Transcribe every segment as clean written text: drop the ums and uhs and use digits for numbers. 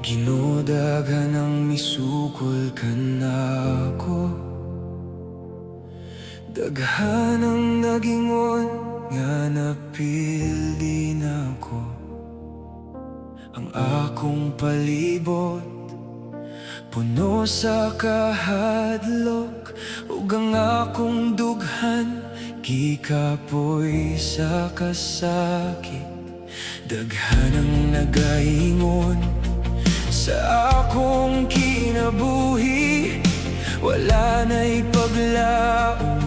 Ginoo, daghan ang misukol kanako. Daghan ang nagingon nga napili nako. Ang akong palibot puno sa kahadlok, ug ang akong dughan gikapoy sa kasakit. Daghan ang nagaingon sa akong kinabuhi, wala na'y paglaom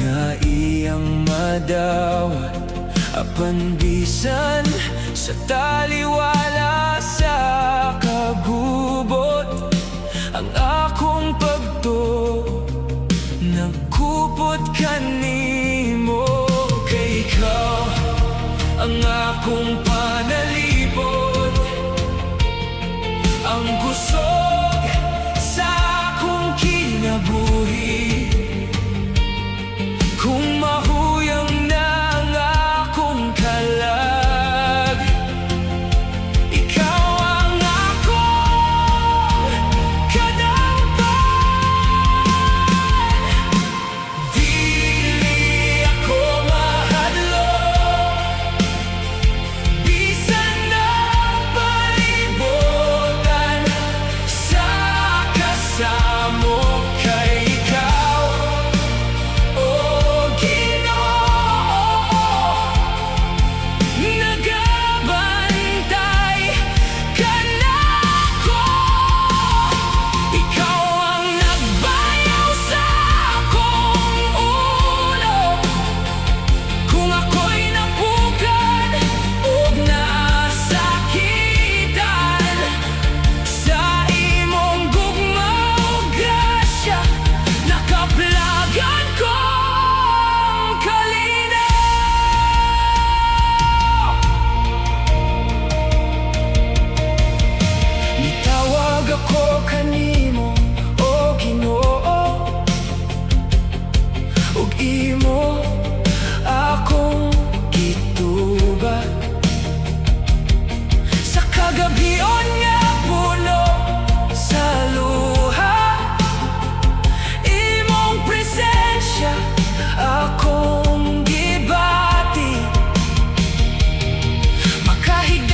nga iyang madawat. Apan bisan sa taliwa